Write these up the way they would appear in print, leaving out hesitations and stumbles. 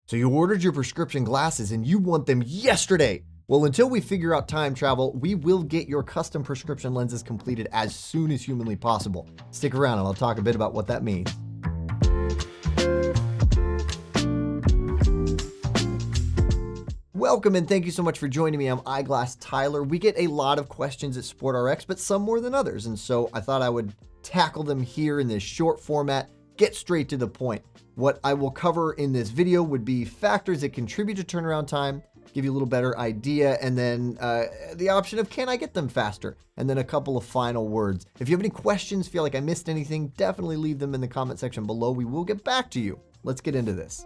So you ordered your prescription glasses and you want them yesterday. Well, until we figure out time travel, we will get your custom prescription lenses completed as soon as humanly possible. Stick around and I'll talk a bit about what that means. Welcome and thank you so much for joining me. I'm Eyeglass Tyler. We get a lot of questions at SportRx, but some more than others. And so I thought I would tackle them here in this short format, get straight to the point. What I will cover in this video would be factors that contribute to turnaround time, give you a little better idea, and then the option of can I get them faster? And then a couple of final words. If you have any questions, feel like I missed anything, definitely leave them in the comment section below. We will get back to you. Let's get into this.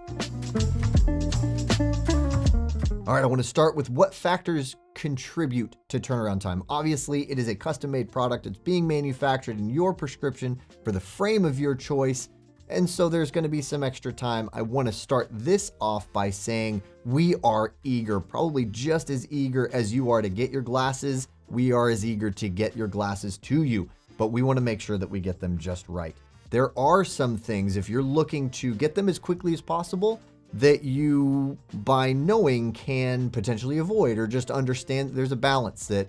All right, I want to start with what factors contribute to turnaround time. Obviously, it is a custom-made product. It's being manufactured in your prescription for the frame of your choice. And so there's going to be some extra time. I want to start this off by saying we are eager, probably just as eager as you are to get your glasses. We are as eager to get your glasses to you, but we want to make sure that we get them just right. There are some things, if you're looking to get them as quickly as possible, that you, by knowing, can potentially avoid or just understand that there's a balance that,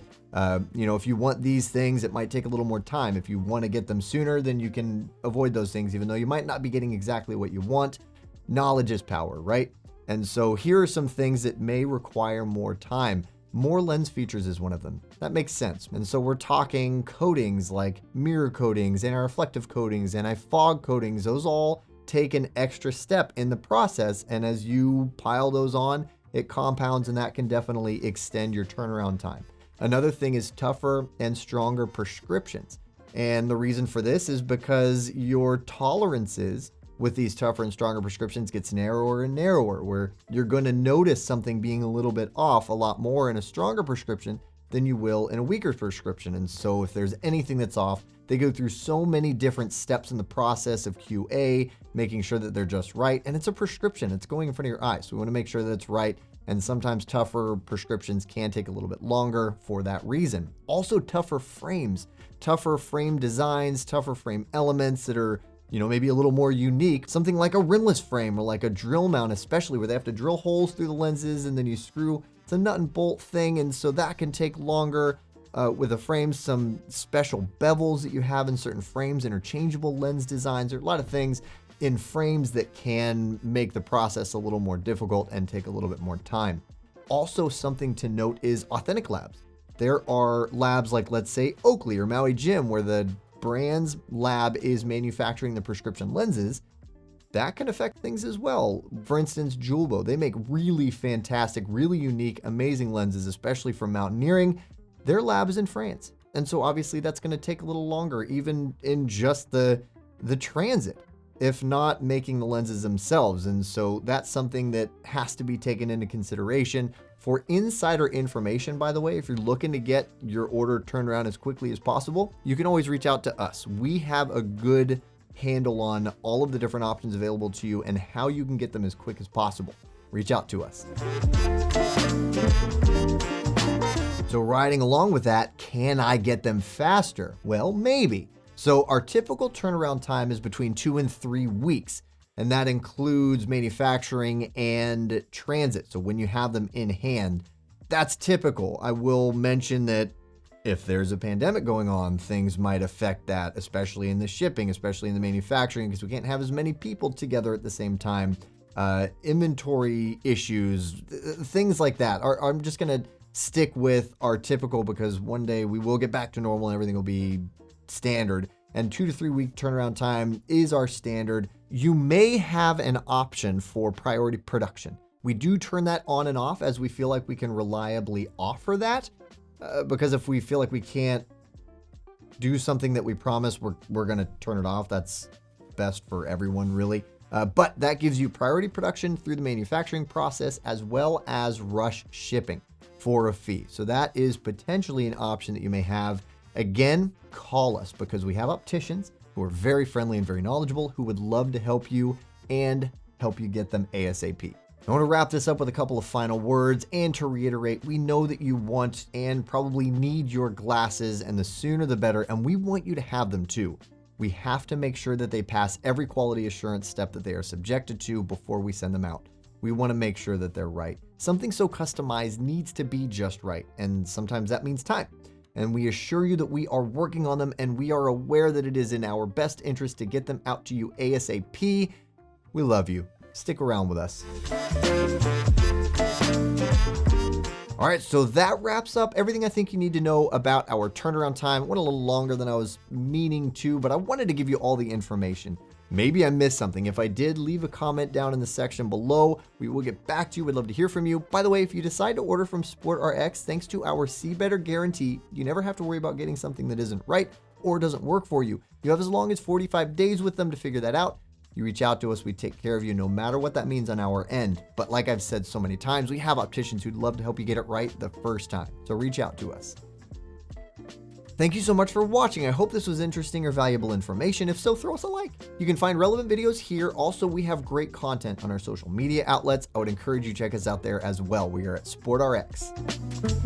if you want these things, it might take a little more time. If you want to get them sooner, then you can avoid those things, even though you might not be getting exactly what you want. Knowledge is power, right? And so here are some things that may require more time. More lens features is one of them. That makes sense. And so we're talking coatings like mirror coatings, anti-reflective coatings, anti-fog coatings. Those all take an extra step in the process, and as you pile those on, it compounds, and that can definitely extend your turnaround time. Another thing is tougher and stronger prescriptions, and the reason for this is because your tolerances with these tougher and stronger prescriptions gets narrower and narrower, where you're going to notice something being a little bit off a lot more in a stronger prescription than you will in a weaker prescription. And so if there's anything that's off, they go through so many different steps in the process of QA, making sure that they're just right. And it's a prescription. It's going in front of your eyes. So we want to make sure that it's right. And sometimes tougher prescriptions can take a little bit longer for that reason. Also tougher frames, tougher frame designs, tougher frame elements that are, maybe a little more unique. Something like a rimless frame or like a drill mount, especially where they have to drill holes through the lenses and then you screw. It's a nut and bolt thing. And so that can take longer. With a frame, some special bevels that you have in certain frames, interchangeable lens designs. There are a lot of things in frames that can make the process a little more difficult and take a little bit more time. Also, something to note is authentic labs. There are labs like, let's say, Oakley or Maui Jim, where the brand's lab is manufacturing the prescription lenses. That can affect things as well. For instance, Julbo, they make really fantastic, really unique, amazing lenses, especially for mountaineering. Their lab is in France. And so obviously that's going to take a little longer, even in just the transit, if not making the lenses themselves. And so that's something that has to be taken into consideration. For insider information, by the way, if you're looking to get your order turned around as quickly as possible, you can always reach out to us. We have a good handle on all of the different options available to you and how you can get them as quick as possible. Reach out to us. So riding along with that, can I get them faster? Well, maybe. So our typical turnaround time is between 2 and 3 weeks, and that includes manufacturing and transit. So when you have them in hand, that's typical. I will mention that if there's a pandemic going on, things might affect that, especially in the shipping, especially in the manufacturing, because we can't have as many people together at the same time. Inventory issues, things like that. I'm just going to stick with our typical, because one day we will get back to normal and everything will be standard, and 2 to 3 week turnaround time is our standard. You may have an option for priority production. We do turn that on and off as we feel like we can reliably offer that, because if we feel like we can't do something that we promise, we're going to turn it off. That's best for everyone, really. But that gives you priority production through the manufacturing process as well as rush shipping for a fee. So that is potentially an option that you may have. Again, call us, because we have opticians who are very friendly and very knowledgeable who would love to help you and help you get them ASAP. I want to wrap this up with a couple of final words, and to reiterate, we know that you want and probably need your glasses, and the sooner the better, and we want you to have them too. We have to make sure that they pass every quality assurance step that they are subjected to before we send them out. we want to make sure that they're right. Something so customized needs to be just right, and sometimes that means time. And we assure you that we are working on them, and we are aware that it is in our best interest to get them out to you ASAP. We love you. Stick around with us. All right, so that wraps up everything I think you need to know about our turnaround time. It went a little longer than I was meaning to, but I wanted to give you all the information. Maybe I missed something. If I did, leave a comment down in the section below. We will get back to you. We'd love to hear from you. By the way, if you decide to order from SportRx, thanks to our See Better guarantee, you never have to worry about getting something that isn't right or doesn't work for you. You have as long as 45 days with them to figure that out. You reach out to us, we take care of you no matter what that means on our end. But like I've said so many times, we have opticians who'd love to help you get it right the first time. So reach out to us. Thank you so much for watching. I hope this was interesting or valuable information. If so, throw us a like. You can find relevant videos here. Also, we have great content on our social media outlets. I would encourage you to check us out there as well. We are at SportRx.